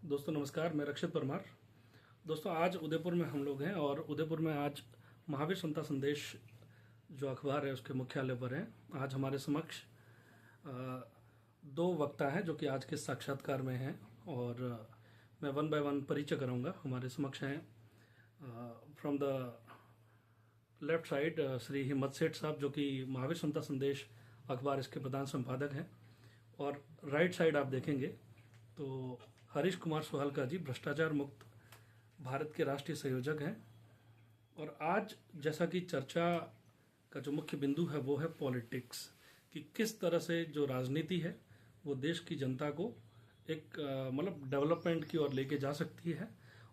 दोस्तों नमस्कार, मैं रक्षित परमार। दोस्तों आज उदयपुर में हम लोग हैं और उदयपुर में आज महावीर संता संदेश जो अखबार है उसके मुख्यालय पर हैं। आज हमारे समक्ष दो वक्ता हैं जो कि आज के साक्षात्कार में हैं और मैं वन बाय वन परिचय कराऊंगा। हमारे समक्ष हैं from the left side Shri हिम्मत सेठ साहब जो कि महावीर संता संदेश अखबार इसके प्रधान संपादक हैं, और राइट साइड आप देखेंगे तो हरीश कुमार सोहलका जी भ्रष्टाचार मुक्त भारत के राष्ट्रीय संयोजक हैं। और आज जैसा कि चर्चा का जो मुख्य बिंदु है वो है पॉलिटिक्स, कि किस तरह से जो राजनीति है वो देश की जनता को एक मतलब डेवलपमेंट की ओर लेके जा सकती है,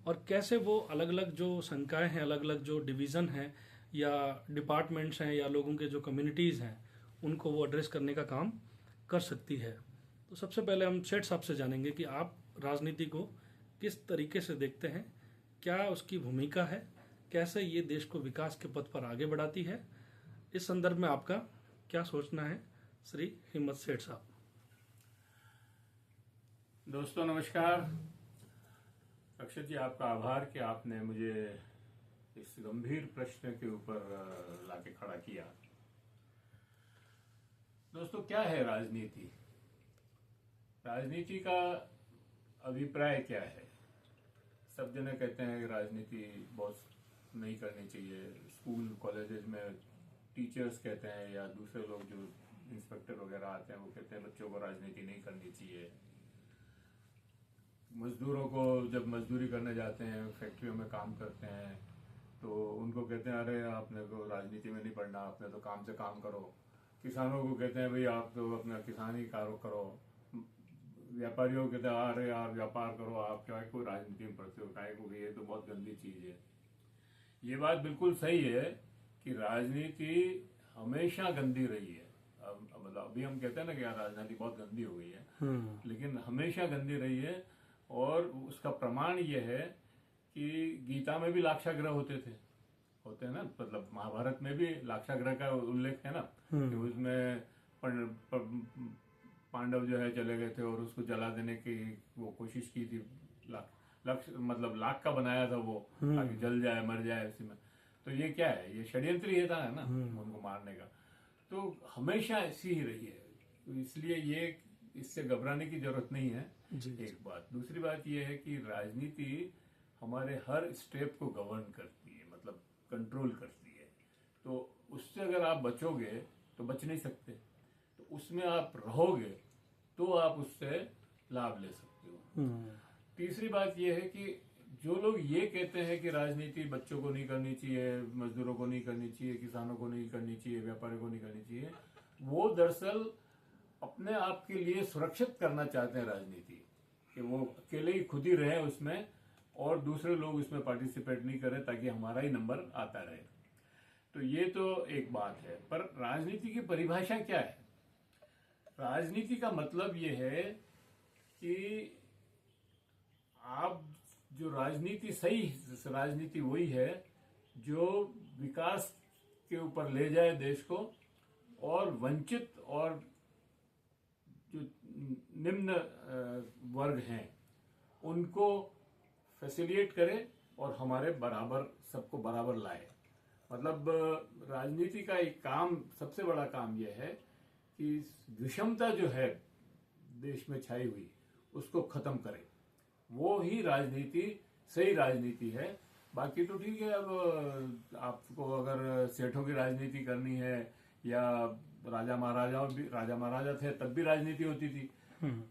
और कैसे वो अलग अलग जो संकाय हैं, अलग अलग जो डिवीज़न हैं या डिपार्टमेंट्स हैं या लोगों के जो कम्युनिटीज़ हैं उनको वो एड्रेस करने का काम कर सकती है। तो सबसे पहले हम सेठ साहब से जानेंगे कि आप राजनीति को किस तरीके से देखते हैं, क्या उसकी भूमिका है, कैसे ये देश को विकास के पथ पर आगे बढ़ाती है। इस संदर्भ में आपका क्या सोचना है श्री हिम्मत सेठ साहब? दोस्तों नमस्कार। अक्षय जी, आपका आभार कि आपने मुझे इस गंभीर प्रश्न के ऊपर लाके खड़ा किया। दोस्तों, क्या है राजनीति? राजनीति का अभिप्राय क्या है? सब जने कहते हैं कि राजनीति बहुत नहीं करनी चाहिए। स्कूल कॉलेजेस में टीचर्स कहते हैं या दूसरे लोग जो इंस्पेक्टर वगैरह आते हैं वो कहते हैं बच्चों को राजनीति नहीं करनी चाहिए। मजदूरों को जब मजदूरी करने जाते हैं, फैक्ट्रियों में काम करते हैं, तो उनको कहते हैं अरे आपने को राजनीति में नहीं पढ़ना, आपने तो काम से काम करो। किसानों को कहते हैं भाई आप तो अपना किसानी कारो करो। व्यापारियों को कहते हैं अरे यार व्यापार करो, आप क्या कोई राजनीति में पढ़ते हो, काय को? ये तो बहुत गंदी चीज है। ये बात बिल्कुल सही है कि राजनीति हमेशा गंदी रही है। मतलब अभी हम कहते हैं ना कि यार राजनीति बहुत गंदी हो गई है, लेकिन हमेशा गंदी रही है। और उसका प्रमाण ये है कि गीता में भी लाक्षागृह होते हैं ना, मतलब महाभारत में भी लाक्षागृह का उल्लेख है ना, कि उसमें पांडव जो है चले गए थे और उसको जला देने की वो कोशिश की थी। लक्ष्य मतलब लाख का बनाया था वो, ताकि जल जाए मर जाए उसी में। तो ये क्या है? ये षड्यंत्र ही था ना उनको मारने का। तो हमेशा ऐसी ही रही है, तो इसलिए ये इससे घबराने की जरूरत नहीं है। एक बात। दूसरी बात ये है कि राजनीति हमारे हर स्टेप को गवर्न करती है, मतलब कंट्रोल करती है। तो उससे अगर आप बचोगे तो बच नहीं सकते, तो उसमें आप रहोगे तो आप उससे लाभ ले सकते हो। तीसरी बात यह है कि जो लोग ये कहते हैं कि राजनीति बच्चों को नहीं करनी चाहिए, मजदूरों को नहीं करनी चाहिए, किसानों को नहीं करनी चाहिए, व्यापारियों को नहीं करनी चाहिए, वो दरअसल अपने आप के लिए सुरक्षित करना चाहते हैं राजनीति, कि वो अकेले ही खुद ही रहे उसमें और दूसरे लोग उसमें पार्टिसिपेट नहीं करें, ताकि हमारा ही नंबर आता रहे। तो ये तो एक बात है। पर राजनीति की परिभाषा क्या है? राजनीति का मतलब ये है कि आप जो राजनीति, सही राजनीति वही है जो विकास के ऊपर ले जाए देश को, और वंचित और जो निम्न वर्ग हैं उनको फैसिलिटेट करे और हमारे बराबर, सबको बराबर लाए। मतलब राजनीति का एक काम, सबसे बड़ा काम यह है कि विषमता जो है देश में छाई हुई उसको खत्म करे। वो ही राजनीति, सही राजनीति है। बाकी तो ठीक है, अब आपको अगर सेठों की राजनीति करनी है या राजा महाराजा थे तब भी राजनीति होती थी,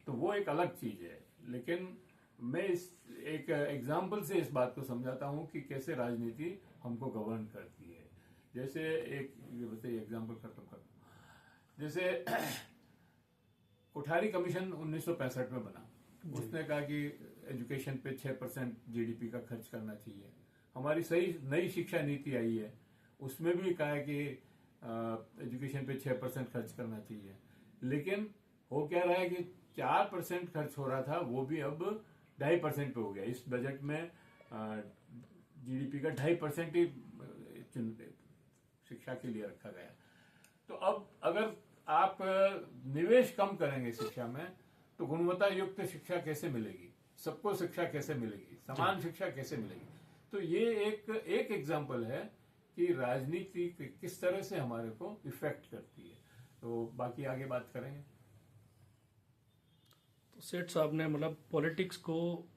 तो वो एक अलग चीज है। लेकिन मैं इस एक एग्जाम्पल से इस बात को समझाता हूं कि कैसे राजनीति हमको गवर्न करती है। जैसे एक एग्जाम्पल खत्म करता हूं। जैसे कोठारी कमीशन 1965 में बना। उसने कहा कि एजुकेशन पे 6% जीडीपी का खर्च करना चाहिए। हमारी सही नई शिक्षा नीति आई है, उसमें भी कहा है कि एजुकेशन पे 6% खर्च करना चाहिए। लेकिन हो क्या रहा है कि 4% खर्च हो रहा था, वो भी अब 2.5% पे हो गया। इस बजट में जीडीपी का 2.5% ही शिक्षा के लिए रखा गया। तो अब अगर आप निवेश कम करेंगे शिक्षा में, तो गुणवत्ता युक्त शिक्षा कैसे मिलेगी? सबको शिक्षा कैसे मिलेगी, समान शिक्षा कैसे मिलेगी। तो ये एक एग्जाम्पल है कि राजनीति किस तरह से हमारे को इफेक्ट करती है। तो बाकी आगे बात करेंगे। तो सेठ साहब ने मतलब पॉलिटिक्स को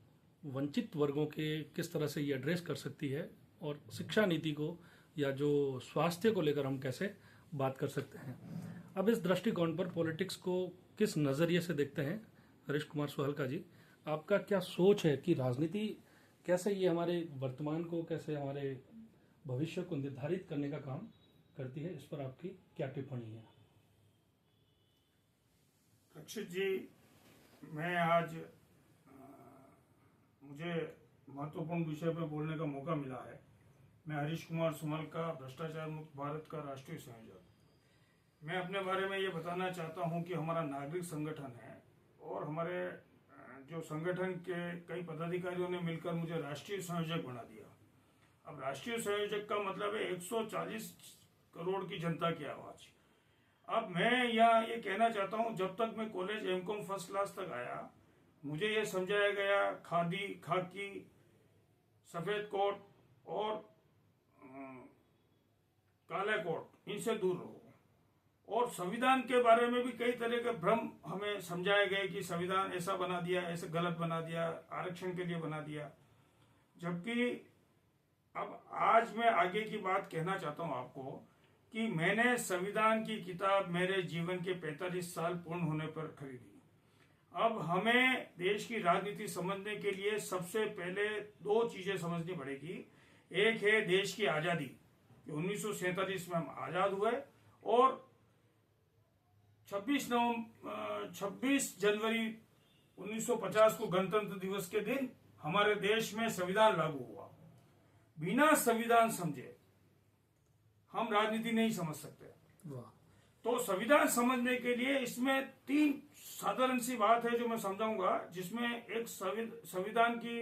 वंचित वर्गों के किस तरह से ये एड्रेस कर सकती है, और शिक्षा नीति को या जो स्वास्थ्य को लेकर हम कैसे बात कर सकते हैं। अब इस दृष्टिकोण पर पॉलिटिक्स को किस नज़रिए से देखते हैं हरीश कुमार सोहलका जी, आपका क्या सोच है कि राजनीति कैसे ये हमारे वर्तमान को, कैसे हमारे भविष्य को निर्धारित करने का काम करती है, इस पर आपकी क्या टिप्पणी है? रक्षित जी, मैं आज मुझे महत्वपूर्ण विषय पर बोलने का मौका मिला है। मैं हरीश कुमार सोहलका, भ्रष्टाचार मुक्त भारत का राष्ट्रीय संयोजक। मैं अपने बारे में ये बताना चाहता हूँ कि हमारा नागरिक संगठन है और हमारे जो संगठन के कई पदाधिकारियों ने मिलकर मुझे राष्ट्रीय संयोजक बना दिया। अब राष्ट्रीय संयोजक का मतलब है 140 करोड़ की जनता की आवाज। अब मैं यहाँ ये कहना चाहता हूँ, जब तक मैं कॉलेज एमकॉम फर्स्ट क्लास तक आया, मुझे ये समझाया गया खादी, खाकी, सफेद कोट और काला कोट, इनसे दूर रहो। और संविधान के बारे में भी कई तरह के भ्रम हमें समझाए गए कि संविधान ऐसा बना दिया, ऐसे गलत बना दिया, आरक्षण के लिए बना दिया। जबकि अब आज मैं आगे की बात कहना चाहता हूं आपको कि मैंने संविधान की किताब मेरे जीवन के 45 साल पूर्ण होने पर खरीदी। अब हमें देश की राजनीति समझने के लिए सबसे पहले 2 चीजें समझनी पड़ेगी। एक है देश की आजादी, 1947 में हम आजाद हुए, और 26 जनवरी 1950 को गणतंत्र दिवस के दिन हमारे देश में संविधान लागू हुआ। बिना संविधान समझे हम राजनीति नहीं समझ सकते। तो संविधान समझने के लिए इसमें 3 साधारण सी बात है जो मैं समझाऊंगा, जिसमें एक संविधान की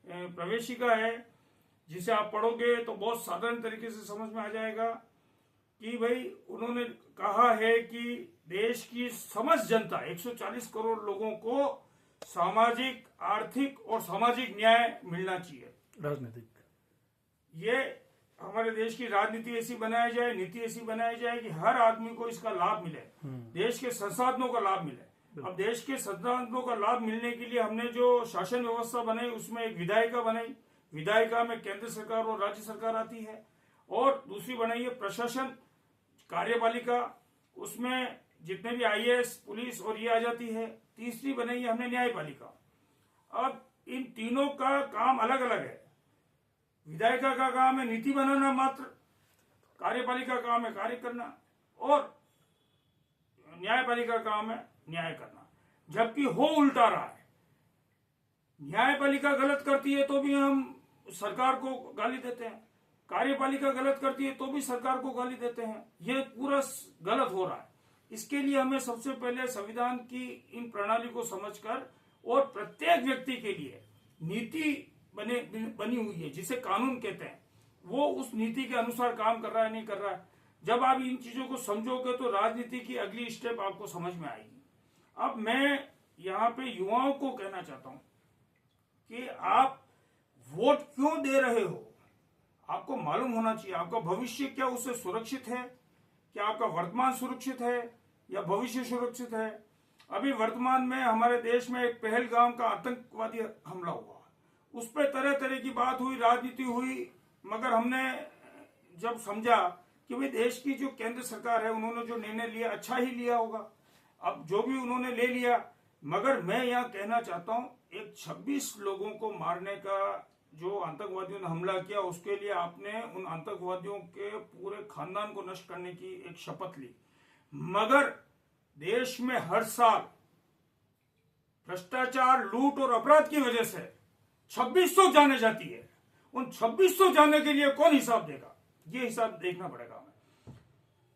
प्रवेशिका है जिसे आप पढ़ोगे तो बहुत साधारण तरीके से समझ में आ जाएगा कि भाई उन्होंने कहा है कि देश की समस्त जनता 140 करोड़ लोगों को सामाजिक, आर्थिक और सामाजिक न्याय मिलना चाहिए। राजनीतिक ये हमारे देश की राजनीति ऐसी बनाई जाए, नीति ऐसी बनाई जाए कि हर आदमी को इसका लाभ मिले, देश के संसाधनों का लाभ मिले। अब देश के संसाधनों का लाभ मिलने के लिए हमने जो शासन व्यवस्था बनाई उसमें एक विधायिका बनाई। विधायिका में केंद्र सरकार और राज्य सरकार आती है, और दूसरी बनाई है प्रशासन कार्यपालिका, उसमें जितने भी आईएएस, पुलिस और ये आ जाती है। तीसरी बनाई है हमने न्यायपालिका। अब इन तीनों का काम अलग अलग है। विधायिका का काम है नीति बनाना मात्र, कार्यपालिका का काम है कार्य करना, और न्यायपालिका का काम है न्याय करना। जबकि हो उल्टा रहा है। न्यायपालिका गलत करती है तो भी हम सरकार को गाली देते हैं, कार्यपालिका गलत करती है तो भी सरकार को गाली देते हैं। ये पूरा गलत हो रहा है। इसके लिए हमें सबसे पहले संविधान की इन प्रणाली को समझकर, और प्रत्येक व्यक्ति के लिए नीति बनी हुई है जिसे कानून कहते हैं, वो उस नीति के अनुसार काम कर रहा है नहीं कर रहा है। जब आप इन चीजों को समझोगे तो राजनीति की अगली स्टेप आपको समझ में आएगी। अब मैं यहाँ पे युवाओं को कहना चाहता हूँ कि आप वोट क्यों दे रहे हो, आपको मालूम होना चाहिए आपका भविष्य क्या उससे सुरक्षित है, क्या आपका वर्तमान सुरक्षित है या भविष्य सुरक्षित है। अभी वर्तमान में हमारे देश में एक पहलगाम का आतंकवादी हमला हुआ, उस पर तरह तरह की बात हुई, राजनीति हुई, मगर हमने जब समझा कि भाई देश की जो केंद्र सरकार है उन्होंने जो निर्णय लिया अच्छा ही लिया होगा, अब जो भी उन्होंने ले लिया। मगर मैं यहाँ कहना चाहता हूँ, एक 26 लोगों को मारने का जो आतंकवादियों ने हमला किया, उसके लिए आपने उन आतंकवादियों के पूरे खानदान को नष्ट करने की एक शपथ ली। मगर देश में हर साल भ्रष्टाचार, लूट और अपराध की वजह से 2600 जाने जाती है। उन 2600 जाने के लिए कौन हिसाब देगा? ये हिसाब देखना पड़ेगा हमें।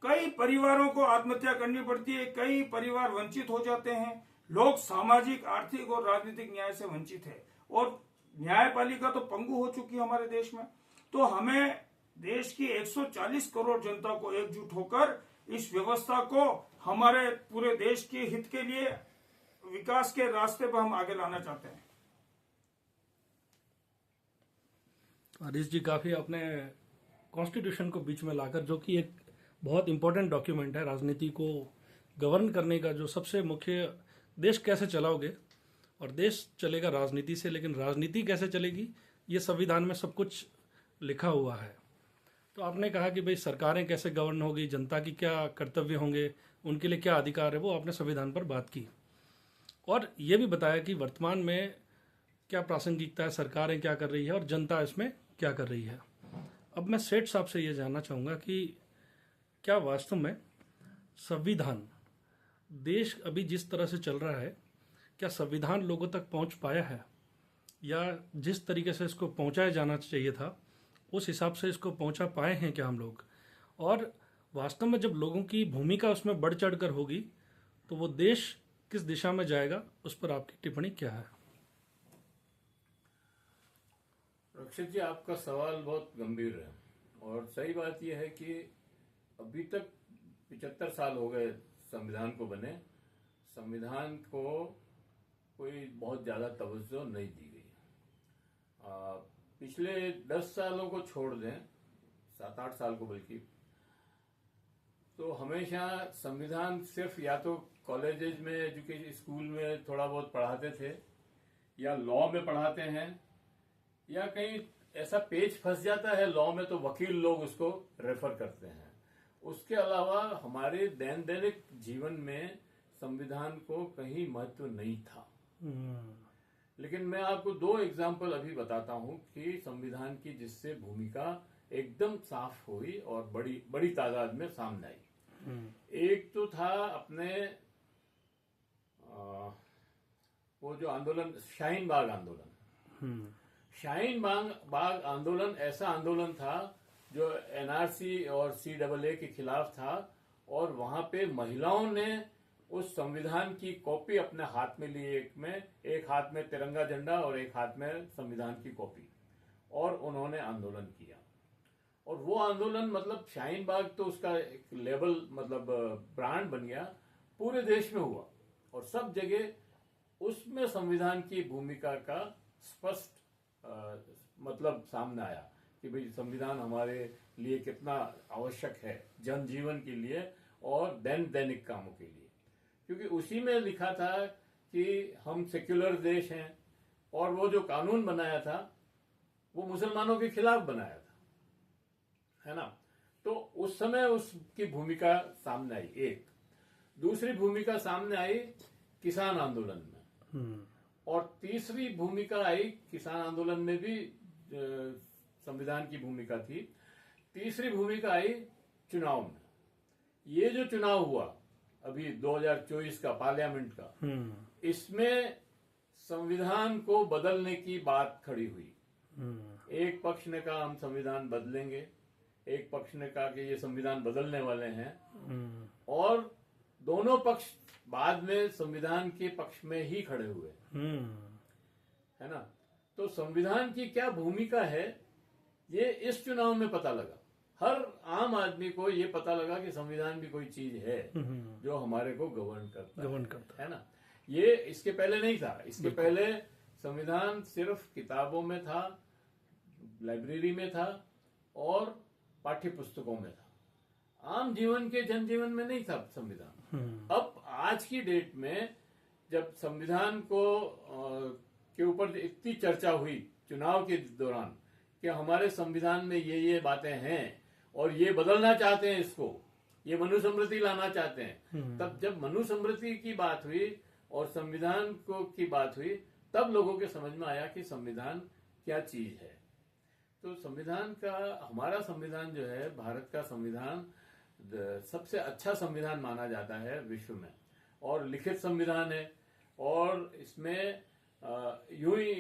कई परिवारों को आत्महत्या करनी पड़ती है, कई परिवार वंचित हो जाते हैं, लोग सामाजिक, आर्थिक और राजनीतिक न्याय से वंचित है, और न्यायपालिका तो पंगु हो चुकी है हमारे देश में। तो हमें देश की 140 करोड़ जनता को एकजुट होकर इस व्यवस्था को हमारे पूरे देश के हित के लिए, विकास के रास्ते पर हम आगे लाना चाहते हैं। हरीश जी, काफ़ी आपने कॉन्स्टिट्यूशन को बीच में लाकर, जो कि एक बहुत इंपॉर्टेंट डॉक्यूमेंट है राजनीति को गवर्न करने का, जो सबसे मुख्य, देश कैसे चलाओगे, और देश चलेगा राजनीति से, लेकिन राजनीति कैसे चलेगी ये संविधान में सब कुछ लिखा हुआ है। तो आपने कहा कि भाई सरकारें कैसे गवर्न होगी, जनता की क्या कर्तव्य होंगे, उनके लिए क्या अधिकार है, वो आपने संविधान पर बात की, और ये भी बताया कि वर्तमान में क्या प्रासंगिकता है, सरकारें क्या कर रही है और जनता इसमें क्या कर रही है। अब मैं सेठ साहब से ये जानना चाहूँगा कि क्या वास्तव में संविधान, देश अभी जिस तरह से चल रहा है, क्या संविधान लोगों तक पहुँच पाया है, या जिस तरीके से इसको पहुँचाया जाना चाहिए था उस हिसाब से इसको पहुँचा पाए हैं क्या हम लोग, और वास्तव में जब लोगों की भूमिका उसमें बढ़ चढ़ कर होगी तो वो देश किस दिशा में जाएगा, उस पर आपकी टिप्पणी क्या है? रक्षित जी, आपका सवाल बहुत गंभीर है, और सही बात यह है कि अभी तक 75 साल हो गए संविधान को बने, संविधान को कोई बहुत ज्यादा तवज्जो नहीं दी गई। पिछले 10 सालों को छोड़ दें, 7-8 साल को बल्कि, तो हमेशा संविधान सिर्फ या तो कॉलेजेस में, एजुकेशन स्कूल में थोड़ा बहुत पढ़ाते थे, या लॉ में पढ़ाते हैं, या कहीं ऐसा पेज फंस जाता है लॉ में तो वकील लोग उसको रेफर करते हैं। उसके अलावा हमारे दैनिक जीवन में संविधान को कहीं महत्व नहीं था। लेकिन मैं आपको 2 एग्जाम्पल अभी बताता हूं कि संविधान की जिससे भूमिका एकदम साफ हुई और बड़ी बड़ी तादाद में सामने आई। एक तो था अपने वो जो आंदोलन, शाहीन बाग आंदोलन। शाहीन बाग आंदोलन ऐसा आंदोलन था जो एनआरसी और सीएए के खिलाफ था, और वहां पे महिलाओं ने उस संविधान की कॉपी अपने हाथ में ली, एक हाथ में तिरंगा झंडा और एक हाथ में संविधान की कॉपी, और उन्होंने आंदोलन किया। और वो आंदोलन मतलब शाहीन बाग तो उसका एक लेबल, मतलब ब्रांड बन गया, पूरे देश में हुआ, और सब जगह उसमें संविधान की भूमिका का स्पष्ट मतलब सामने आया कि भाई संविधान हमारे लिए कितना आवश्यक है जनजीवन के लिए और दैनिक कामों के लिए, क्योंकि उसी में लिखा था कि हम सेक्युलर देश हैं, और वो जो कानून बनाया था वो मुसलमानों के खिलाफ बनाया था, है ना। तो उस समय उसकी भूमिका सामने आई। एक दूसरी भूमिका सामने आई किसान आंदोलन में, और तीसरी भूमिका आई, किसान आंदोलन में भी संविधान की भूमिका थी, तीसरी भूमिका आई चुनाव में। ये जो चुनाव हुआ अभी 2024 का पार्लियामेंट का, इसमें संविधान को बदलने की बात खड़ी हुई। एक पक्ष ने कहा हम संविधान बदलेंगे, एक पक्ष ने कहा कि ये संविधान बदलने वाले हैं, और दोनों पक्ष बाद में संविधान के पक्ष में ही खड़े हुए, है ना। तो संविधान की क्या भूमिका है ये इस चुनाव में पता लगा। हर आम आदमी को ये पता लगा कि संविधान भी कोई चीज है जो हमारे को गवर्न करता है ना। ये इसके पहले नहीं था। इसके पहले संविधान सिर्फ किताबों में था, लाइब्रेरी में था और पाठ्य पुस्तकों में था। आम जीवन के जनजीवन में नहीं था संविधान। अब आज की डेट में जब संविधान को के ऊपर इतनी चर्चा हुई चुनाव के दौरान कि हमारे संविधान में ये बातें हैं और ये बदलना चाहते हैं, इसको ये मनुस्मृति लाना चाहते हैं, तब जब मनुस्मृति की बात हुई और संविधान को की बात हुई तब लोगों के समझ में आया कि संविधान क्या चीज है। तो संविधान का, हमारा संविधान जो है, भारत का संविधान सबसे अच्छा संविधान माना जाता है विश्व में, और लिखित संविधान है, और इसमें यूं ही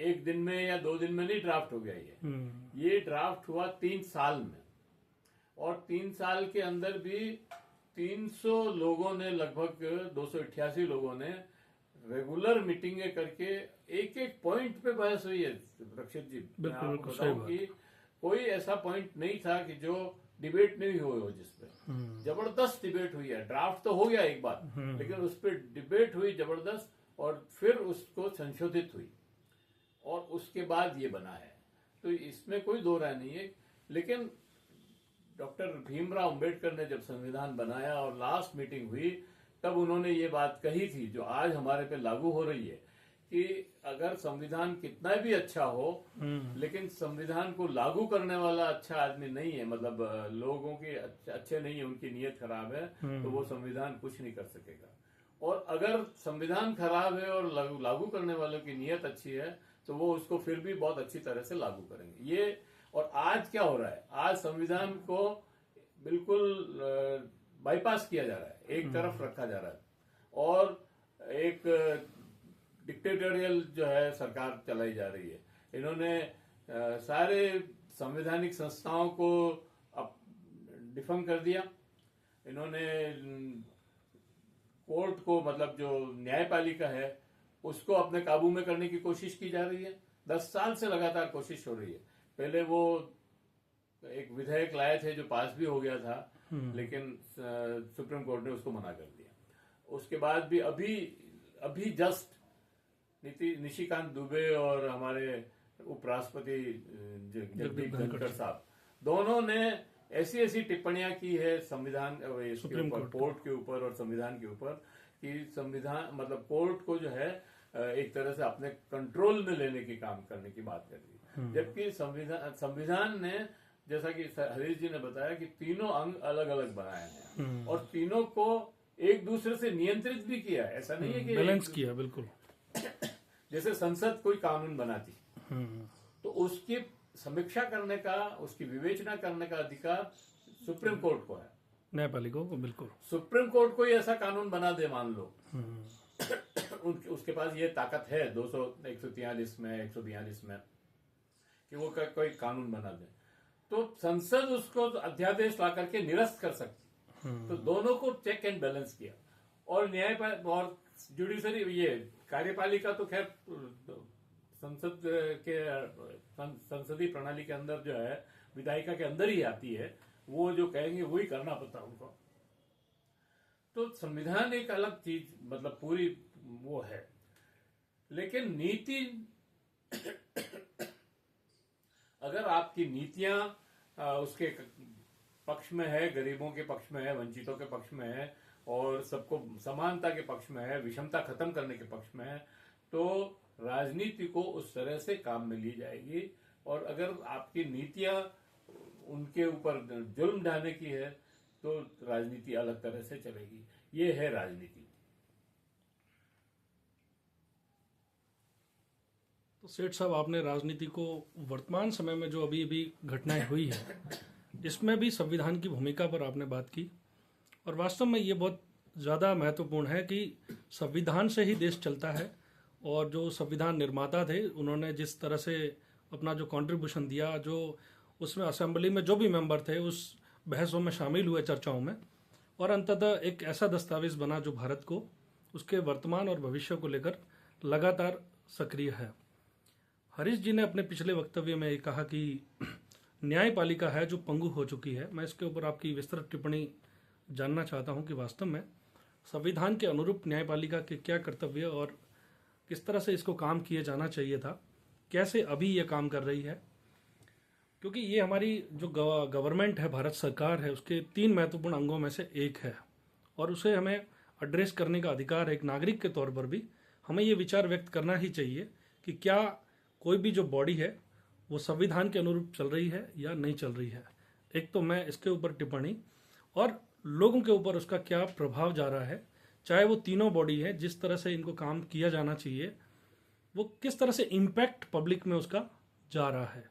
एक दिन में या 2 दिन में नहीं ड्राफ्ट हो गया। ये ड्राफ्ट हुआ 3 साल में, और 3 साल के अंदर भी 300 लोगों ने, लगभग 288 लोगों ने रेगुलर मीटिंगें करके एक एक पॉइंट पे बहस हुई है। रक्षित जी, मैं आपको बताऊं कि कोई ऐसा पॉइंट नहीं था कि जो डिबेट नहीं हुई हो, जिसपे जबरदस्त डिबेट हुई है। ड्राफ्ट तो हो गया एक बार, लेकिन उस पर डिबेट हुई जबरदस्त, और फिर उसको संशोधित हुई, और उसके बाद ये बना है। तो इसमें कोई दो राय नहीं है। लेकिन डॉक्टर भीमराव अंबेडकर ने जब संविधान बनाया और लास्ट मीटिंग हुई, तब उन्होंने ये बात कही थी जो आज हमारे पे लागू हो रही है कि अगर संविधान कितना भी अच्छा हो, लेकिन संविधान को लागू करने वाला अच्छा आदमी नहीं है, मतलब लोगों के अच्छे नहीं है, उनकी नीयत खराब है, तो वो संविधान कुछ नहीं कर सकेगा। और अगर संविधान खराब है और लागू करने वालों की नीयत अच्छी है, तो वो उसको फिर भी बहुत अच्छी तरह से लागू करेंगे। ये और आज क्या हो रहा है, आज संविधान को बिल्कुल बाईपास किया जा रहा है, एक तरफ रखा जा रहा है और एक डिक्टेटोरियल जो है सरकार चलाई जा रही है। इन्होंने सारे संवैधानिक संस्थाओं को डिफंग कर दिया। इन्होंने कोर्ट को, मतलब जो न्यायपालिका है, उसको अपने काबू में करने की कोशिश की जा रही है। 10 साल से लगातार कोशिश हो रही है। पहले वो एक विधेयक लाए थे जो पास भी हो गया था, लेकिन सुप्रीम कोर्ट ने उसको मना कर दिया। उसके बाद भी अभी जस्ट निशिकांत दुबे और हमारे उपराष्ट्रपति जगदीप धनखड़ साहब, दोनों ने ऐसी टिप्पणियां की है संविधान इसके ऊपर, कोर्ट के ऊपर और संविधान के ऊपर, कि संविधान मतलब कोर्ट को जो है एक तरह से अपने कंट्रोल में लेने की काम करने की बात कर रही है। जबकि संविधान ने, जैसा कि हरीश जी ने बताया, कि तीनों अंग अलग अलग बनाए हैं और तीनों को एक दूसरे से नियंत्रित भी किया है। ऐसा नहीं है कि बैलेंस किया, बिल्कुल। जैसे संसद कोई कानून बनाती तो उसकी समीक्षा करने का, उसकी विवेचना करने का अधिकार सुप्रीम कोर्ट को है, न्यायपालिका को। बिल्कुल, सुप्रीम कोर्ट कोई ऐसा कानून बना दे, मान लो उसके पास ये ताकत है 143 में, 142 में, कि वो कोई कानून बना दे, तो संसद उसको अध्यादेश ला करके निरस्त कर सकती। तो दोनों को चेक एंड बैलेंस किया। और न्यायपालिका और जुडिशरी, ये कार्यपालिका तो खैर संसदीय प्रणाली के अंदर जो है, विधायिका के अंदर ही आती है, वो जो कहेंगे वही करना पड़ता है उनको। तो संविधान एक अलग चीज, मतलब पूरी वो है। लेकिन नीति अगर आपकी नीतियां उसके पक्ष में है, गरीबों के पक्ष में है, वंचितों के पक्ष में है और सबको समानता के पक्ष में है, विषमता खत्म करने के पक्ष में है, तो राजनीति को उस तरह से काम में ली जाएगी। और अगर आपकी नीतियां उनके ऊपर जुल्म ढाने की है, तो राजनीति अलग तरह से चलेगी। ये है राजनीति। तो सेठ साहब, आपने राजनीति को वर्तमान समय में जो अभी घटनाएं हुई है, इसमें भी संविधान की भूमिका पर आपने बात की। और वास्तव में ये बहुत ज़्यादा महत्वपूर्ण है कि संविधान से ही देश चलता है। और जो संविधान निर्माता थे, उन्होंने जिस तरह से अपना जो कंट्रीब्यूशन दिया, जो उसमें असेंबली में जो भी मेंबर थे उस बहसों में शामिल हुए, चर्चाओं में, और अंततः एक ऐसा दस्तावेज बना जो भारत को उसके वर्तमान और भविष्य को लेकर लगातार सक्रिय है। हरीश जी ने अपने पिछले वक्तव्य में ये कहा कि न्यायपालिका है जो पंगु हो चुकी है। मैं इसके ऊपर आपकी विस्तृत टिप्पणी जानना चाहता हूं कि वास्तव में संविधान के अनुरूप न्यायपालिका के क्या कर्तव्य और किस तरह से इसको काम किए जाना चाहिए था, कैसे अभी ये काम कर रही है। क्योंकि ये हमारी जो गवर्नमेंट है, भारत सरकार है, उसके 3 महत्वपूर्ण अंगों में से एक है और उसे हमें एड्रेस करने का अधिकार है। एक नागरिक के तौर पर भी हमें ये विचार व्यक्त करना ही चाहिए कि क्या कोई भी जो बॉडी है वो संविधान के अनुरूप चल रही है या नहीं चल रही है। एक तो मैं इसके ऊपर टिप्पणी, और लोगों के ऊपर उसका क्या प्रभाव जा रहा है, चाहे वो तीनों बॉडी है, जिस तरह से इनको काम किया जाना चाहिए, वो किस तरह से इम्पैक्ट पब्लिक में उसका जा रहा है।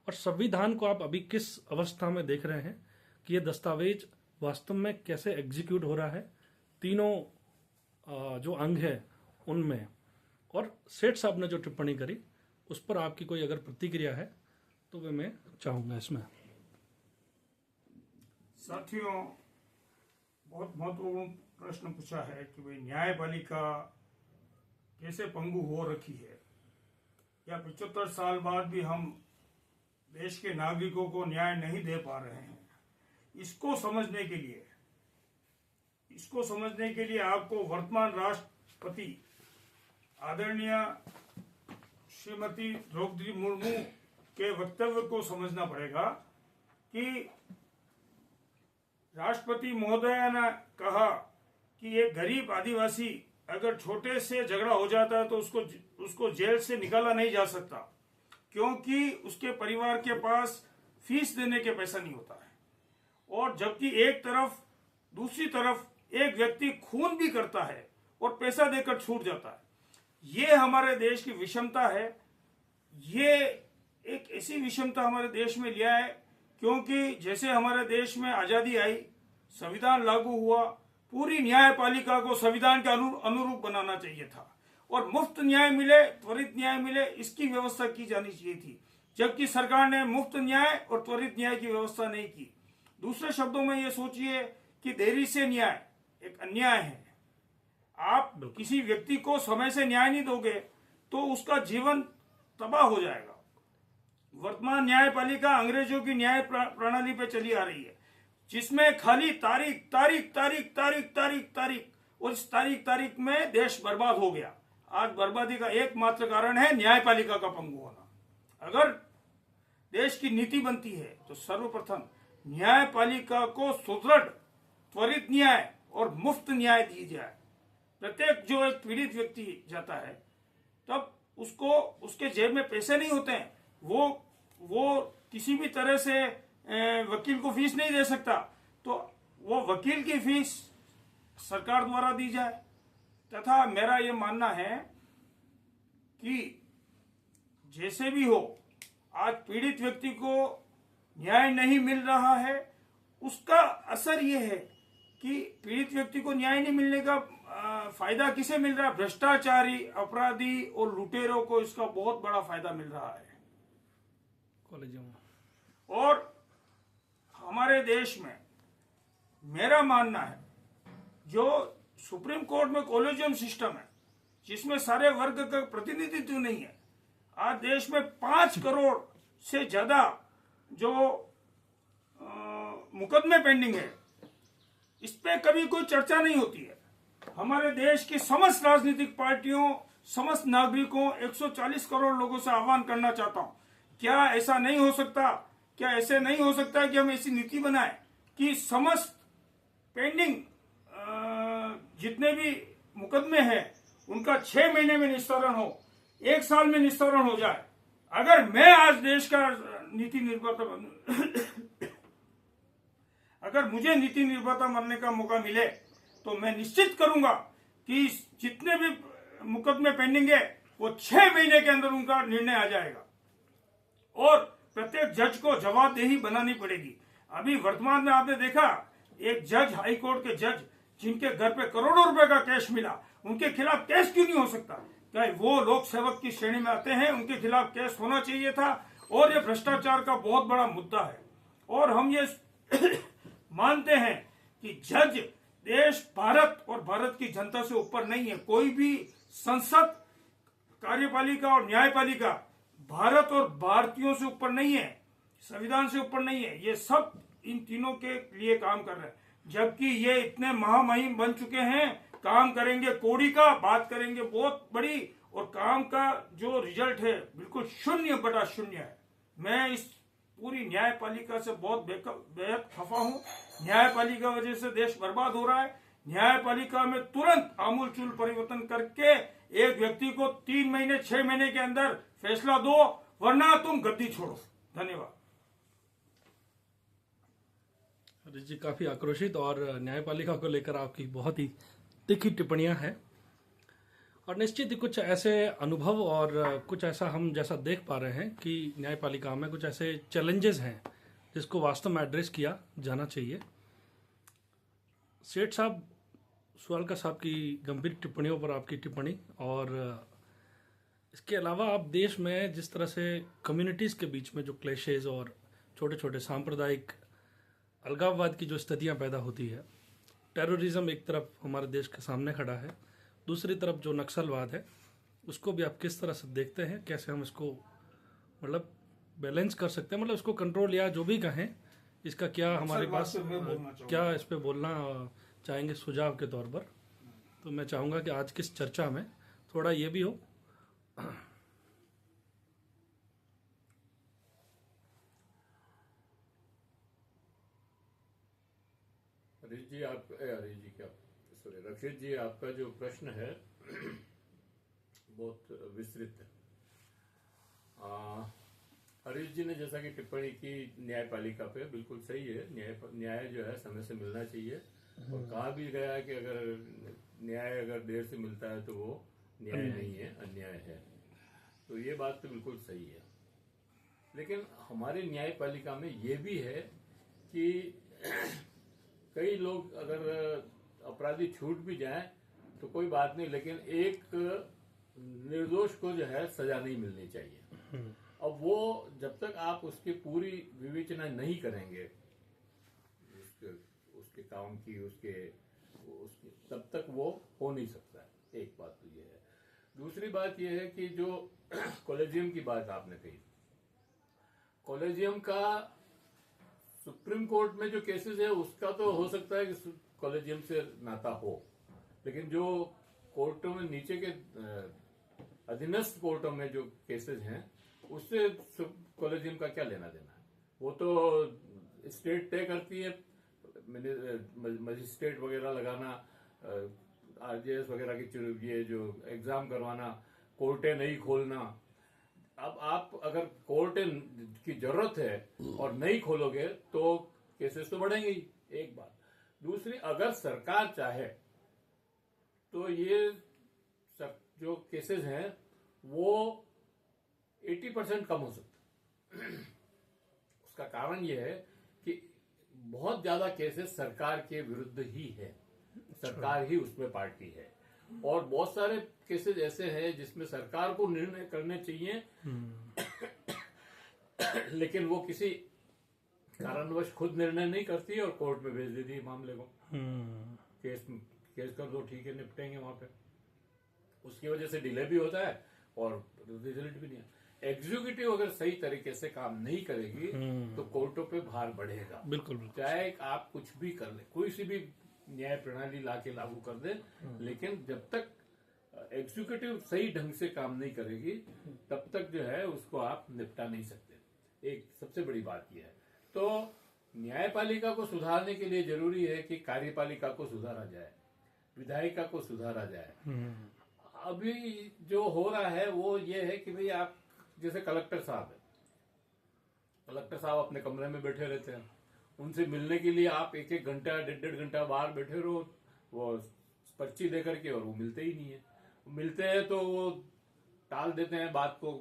और संविधान को आप अभी किस अवस्था में देख रहे हैं कि ये दस्तावेज वास्तव में कैसे एग्जीक्यूट हो रहा है, तीनों जो अंग है उनमें। और सेठ साहब ने जो टिप्पणी करी उस पर आपकी कोई अगर प्रतिक्रिया है तो वे मैं चाहूंगा इसमें। साथियों, बहुत महत्वपूर्ण प्रश्न पूछा है कि भाई न्यायपालिका कैसे पंगु हो रखी है, या 75 साल बाद भी हम देश के नागरिकों को न्याय नहीं दे पा रहे हैं। इसको समझने के लिए आपको वर्तमान राष्ट्रपति आदरणीय श्रीमती द्रौपदी मुर्मू के वक्तव्य को समझना पड़ेगा कि राष्ट्रपति महोदय ने कहा कि एक गरीब आदिवासी अगर छोटे से झगड़ा हो जाता है तो उसको जेल से निकाला नहीं जा सकता, क्योंकि उसके परिवार के पास फीस देने के पैसा नहीं होता है। और जबकि दूसरी तरफ एक व्यक्ति खून भी करता है और पैसा देकर छूट जाता है। ये हमारे देश की विषमता है। ये एक ऐसी विषमता हमारे देश में लिया है क्योंकि जैसे हमारे देश में आजादी आई, संविधान लागू हुआ, पूरी न्यायपालिका को संविधान के अनुरूप बनाना चाहिए था और मुफ्त न्याय मिले, त्वरित न्याय मिले, इसकी व्यवस्था की जानी चाहिए थी। जबकि सरकार ने मुफ्त न्याय और त्वरित न्याय की व्यवस्था नहीं की। दूसरे शब्दों में ये सोचिए कि देरी से न्याय एक अन्याय है। आप किसी व्यक्ति को समय से न्याय नहीं दोगे तो उसका जीवन तबाह हो जाएगा। वर्तमान न्यायपालिका अंग्रेजों की न्याय प्रणाली पे चली आ रही है, जिसमें खाली तारीख तारीख तारीख तारीख तारीख तारीख, और इस तारीख में देश बर्बाद हो गया। आज बर्बादी का एकमात्र कारण है न्यायपालिका का पंगु होना। अगर देश की नीति बनती है तो सर्वप्रथम न्यायपालिका को सुदृढ़, त्वरित न्याय और मुफ्त न्याय दी जाए। प्रत्येक जो एक पीड़ित व्यक्ति जाता है तब उसको उसके जेब में पैसे नहीं होते हैं, वो किसी भी तरह से वकील को फीस नहीं दे सकता, तो वो वकील की फीस सरकार द्वारा दी जाए। तथा मेरा ये मानना है कि जैसे भी हो, आज पीड़ित व्यक्ति को न्याय नहीं मिल रहा है, उसका असर ये है कि पीड़ित व्यक्ति को न्याय नहीं मिलने का फायदा किसे मिल रहा है? भ्रष्टाचारी, अपराधी और लुटेरों को इसका बहुत बड़ा फायदा मिल रहा है। और हमारे देश में मेरा मानना है, जो सुप्रीम कोर्ट में कॉलेजियम सिस्टम है, जिसमें सारे वर्ग का प्रतिनिधित्व नहीं है, आज देश में 5 करोड़ से ज्यादा जो मुकदमे पेंडिंग है, इस पे कभी कोई चर्चा नहीं होती है। हमारे देश की समस्त राजनीतिक पार्टियों, समस्त नागरिकों, 140 करोड़ लोगों से आह्वान करना चाहता हूं, क्या ऐसा नहीं हो सकता, क्या ऐसे नहीं हो सकता कि हम ऐसी नीति बनाएं कि समस्त पेंडिंग जितने भी मुकदमे हैं उनका 6 महीने में निस्तारण हो, 1 साल में निस्तारण हो जाए। अगर मैं आज देश का नीति निर्माता अगर मुझे नीति निर्माता बनने का मौका मिले तो मैं निश्चित करूंगा कि जितने भी मुकदमे पेंडिंग है वो 6 महीने के अंदर उनका निर्णय आ जाएगा और प्रत्येक जज को जवाबदेही बनानी पड़ेगी। अभी वर्तमान में आपने देखा, एक जज, हाई कोर्ट के जज, जिनके घर पे करोड़ों रुपए का कैश मिला, उनके खिलाफ केस क्यों नहीं हो सकता? क्या वो लोक सेवक की श्रेणी में आते हैं? उनके खिलाफ केस होना चाहिए था। और ये भ्रष्टाचार का बहुत बड़ा मुद्दा है और हम ये मानते हैं कि जज देश, भारत और भारत की जनता से ऊपर नहीं है। कोई भी संसद, कार्यपालिका और न्यायपालिका भारत और भारतीयों से ऊपर नहीं है, संविधान से ऊपर नहीं है। ये सब इन तीनों के लिए काम कर रहे हैं, जबकि ये इतने महामहिम बन चुके हैं। काम करेंगे कौड़ी का, बात करेंगे बहुत बड़ी, और काम का जो रिजल्ट है बिल्कुल 0/0 है। मैं इस पूरी न्यायपालिका से बहुत बेहद खफा हूं। न्यायपालिका वजह से देश बर्बाद हो रहा है। न्यायपालिका में तुरंत आमूलचूल परिवर्तन करके एक व्यक्ति को 3 महीने 6 महीने के अंदर फैसला दो, वरना तुम गद्दी छोड़ो। धन्यवाद। हरीश जी काफी आक्रोशित और न्यायपालिका को लेकर आपकी बहुत ही तीखी टिप्पणियां हैं और निश्चित ही कुछ ऐसे अनुभव और कुछ ऐसा हम जैसा देख पा रहे हैं कि न्यायपालिका में कुछ ऐसे चैलेंजेस हैं जिसको वास्तव में एड्रेस किया जाना चाहिए। सेठ साहब, सुवालका साहब की गंभीर टिप्पणियों पर आपकी टिप्पणी, और इसके अलावा आप देश में जिस तरह से कम्युनिटीज़ के बीच में जो क्लैशेज और छोटे छोटे सांप्रदायिक अलगाववाद की जो स्थितियां पैदा होती है, टेररिज्म एक तरफ हमारे देश के सामने खड़ा है, दूसरी तरफ जो नक्सलवाद है उसको भी आप किस तरह से देखते हैं? कैसे हम इसको मतलब बैलेंस कर सकते हैं, मतलब इसको कंट्रोल या जो भी कहें, इसका क्या हमारे पास क्या इस पे बोलना चाहेंगे सुझाव के तौर पर? तो मैं चाहूँगा कि आज की इस चर्चा में थोड़ा ये भी हो। हरीश जी क्या, सॉरी रक्षित जी, आपका जो प्रश्न है बहुत विस्तृत है। हरीश जी ने जैसा कि टिप्पणी की न्यायपालिका पे, बिल्कुल सही है। न्याय जो है समय से मिलना चाहिए, और कहा भी गया है कि अगर न्याय अगर देर से मिलता है तो वो न्याय नहीं है, अन्याय है। तो ये बात तो बिल्कुल सही है। लेकिन हमारी न्यायपालिका में ये भी है कि कई लोग अगर अपराधी छूट भी जाए तो कोई बात नहीं, लेकिन एक निर्दोष को जो है सजा नहीं मिलनी चाहिए। अब वो जब तक आप उसकी पूरी विवेचना नहीं करेंगे उसके काम की, उसके तब तक वो हो नहीं सकता है। एक बात तो ये है। दूसरी बात ये है कि जो कॉलेजियम की बात आपने कही, कॉलेजियम का सुप्रीम कोर्ट में जो केसेस है उसका तो हो सकता है कि कॉलेजियम से नाता हो, लेकिन जो कोर्टों में नीचे के अधीनस्थ कोर्टों में जो केसेस हैं उससे कॉलेजियम का क्या लेना देना है। वो तो स्टेट तय करती है, मजिस्ट्रेट वगैरह लगाना, आरजेएस वगैरह की ये जो एग्जाम करवाना, कोर्टें नहीं खोलना। अब आप अगर कोर्ट की जरूरत है और नहीं खोलोगे तो केसेस तो बढ़ेंगे ही, एक बात। दूसरी, अगर सरकार चाहे तो ये जो केसेस हैं वो 80% कम हो सकता है। उसका कारण यह है कि बहुत ज्यादा केसेस सरकार के विरुद्ध ही है, सरकार ही उसमें पार्टी है, और बहुत सारे केसेस ऐसे हैं जिसमें सरकार को निर्णय करने चाहिए लेकिन वो किसी कारणवश खुद निर्णय नहीं करती और कोर्ट में भेज देती है मामले को। केस कर दो, ठीक है, निपटेंगे वहां पे। उसकी वजह से डिले भी होता है और रिजल्ट भी नहीं है। एग्जीक्यूटिव अगर सही तरीके से काम नहीं करेगी तो कोर्टों पे भार बढ़ेगा। बिल्कुल। चाहे आप कुछ भी कर ले, कोई सी भी न्याय प्रणाली लाके लागू कर दे, लेकिन जब तक एग्जीक्यूटिव सही ढंग से काम नहीं करेगी तब तक जो है उसको आप निपटा नहीं सकते। एक सबसे बड़ी बात यह है। तो न्यायपालिका को सुधारने के लिए जरूरी है कि कार्यपालिका को सुधारा जाए, विधायिका को सुधारा जाए। अभी जो हो रहा है वो ये है कि भाई आप जैसे कलेक्टर साहब है, कलेक्टर साहब अपने कमरे में बैठे रहते हैं, उनसे मिलने के लिए आप एक घंटा 1.5 घंटा बाहर बैठे रहो, वो पर्ची दे करके, और वो मिलते ही नहीं है। मिलते हैं तो वो टाल देते हैं बात को,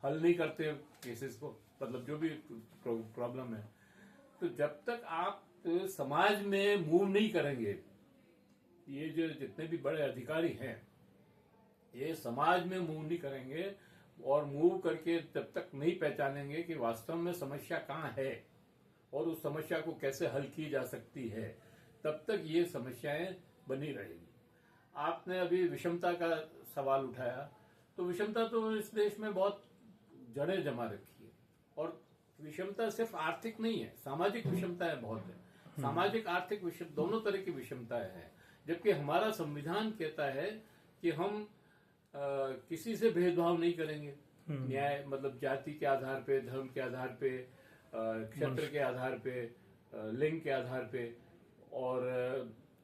हल नहीं करते केसेस को, मतलब जो भी प्रॉब्लम है। तो जब तक आप समाज में मूव नहीं करेंगे, ये जो जितने भी बड़े अधिकारी हैं ये समाज में मूव नहीं करेंगे और मूव करके जब तक नहीं पहचानेंगे कि वास्तव में समस्या कहाँ है और उस समस्या को कैसे हल की जा सकती है, तब तक ये समस्याएं बनी रहेगी। आपने अभी विषमता का सवाल उठाया, तो विषमता तो इस देश में बहुत जड़ें जमा रखी है, और विषमता सिर्फ आर्थिक नहीं है, सामाजिक विषमताएं बहुत है। सामाजिक आर्थिक विषम दोनों तरह की विषमताएं हैं। जबकि हमारा संविधान कहता है कि हम किसी से भेदभाव नहीं करेंगे। न्याय मतलब जाति के आधार पे, धर्म के आधार पे, क्षेत्र के आधार पे, लिंग के आधार पे, और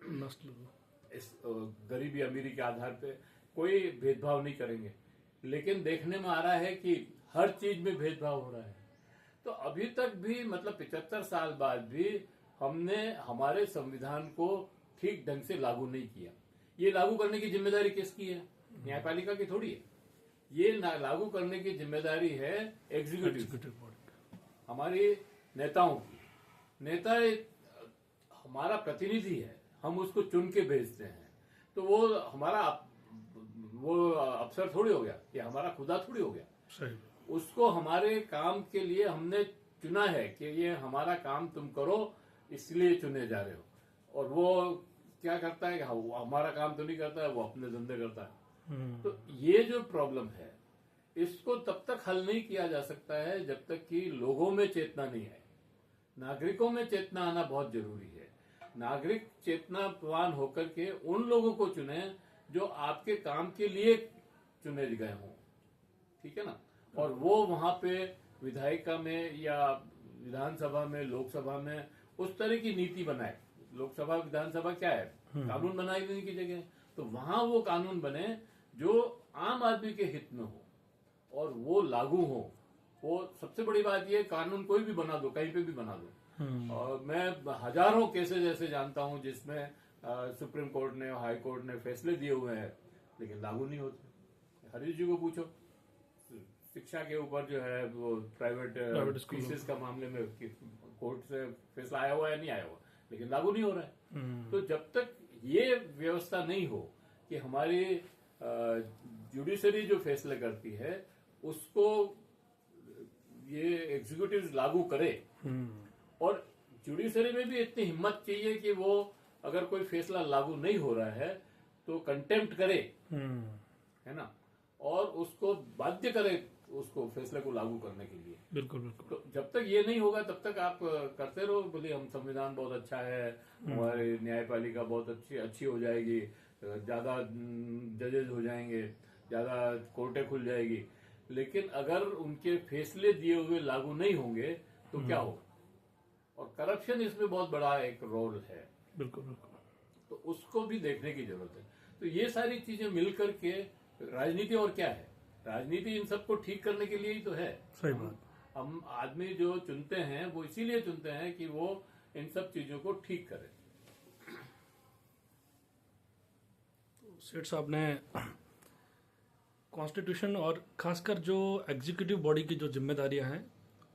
नस्ल, इस गरीबी अमीरी के आधार पे कोई भेदभाव नहीं करेंगे। लेकिन देखने में आ रहा है कि हर चीज में भेदभाव हो रहा है। तो अभी तक भी मतलब 75 साल बाद भी हमने हमारे संविधान को ठीक ढंग से लागू नहीं किया। ये लागू करने की जिम्मेदारी किसकी है? न्यायपालिका की थोड़ी है। ये लागू करने की जिम्मेदारी है एग्जीक्यूटिव हमारी नेताओं की। नेता हमारा प्रतिनिधि है, हम उसको चुन के भेजते हैं, तो वो हमारा वो अफसर थोड़ी हो गया, ये हमारा खुदा थोड़ी हो गया। सही। उसको हमारे काम के लिए हमने चुना है कि ये हमारा काम तुम करो, इसलिए चुने जा रहे हो। और वो क्या करता है कि वो हमारा काम तो नहीं करता है, वो अपने धंधे करता है। तो ये जो प्रॉब्लम है इसको तब तक हल नहीं किया जा सकता है जब तक कि लोगों में चेतना नहीं आए। नागरिकों में चेतना आना बहुत जरूरी है। नागरिक चेतनावान होकर के उन लोगों को चुने जो आपके काम के लिए चुने गए हों, ठीक है ना। और वो वहां पे विधायिका में या विधानसभा में, लोकसभा में उस तरह की नीति बनाए, लोकसभा विधानसभा क्या है, कानून बनाई देने की जगह है। तो वहां वो कानून बने जो आम आदमी के हित में हो और वो लागू हो। वो सबसे बड़ी बात ये, कानून कोई भी बना दो, कहीं पे भी बना दो। और मैं हजारों केसेस ऐसे जानता हूं जिसमें सुप्रीम कोर्ट ने, हाई कोर्ट ने फैसले दिए हुए हैं लेकिन लागू नहीं होते। हरीश जी को पूछो, शिक्षा के ऊपर जो है वो प्राइवेट फीसेस का मामले में कोर्ट से फैसला आया हुआ है, नहीं आया हुआ, लेकिन लागू नहीं हो रहा है। तो जब तक ये व्यवस्था नहीं हो कि हमारी जुडिशरी जो फैसले करती है उसको ये एग्जीक्यूटिव लागू करे, और जुडिशरी में भी इतनी हिम्मत चाहिए कि वो अगर कोई फैसला लागू नहीं हो रहा है तो कंटेम्प्ट करे, है ना, और उसको बाध्य करे उसको फैसले को लागू करने के लिए। बिल्कुल बिल्कुल। तो जब तक ये नहीं होगा तब तक आप करते रहो, बोले हम संविधान बहुत अच्छा है, हमारी न्यायपालिका बहुत अच्छी हो जाएगी, ज्यादा जजेस हो जाएंगे, ज्यादा कोर्टें खुल जाएगी, लेकिन अगर उनके फैसले दिए हुए लागू नहीं होंगे तो क्या होगा? और करप्शन इसमें बहुत बड़ा एक रोल है। बिल्कुल बिल्कुल। तो उसको भी देखने की जरूरत है। तो ये सारी चीजें मिलकर के राजनीति, और क्या है, राजनीति इन सबको ठीक करने के लिए ही तो है। सही बात। हम आदमी जो चुनते हैं वो इसीलिए चुनते हैं कि वो इन सब चीजों को ठीक करे। सेठ साहब ने कॉन्स्टिट्यूशन और खासकर जो एग्जीक्यूटिव बॉडी की जो जिम्मेदारियां हैं,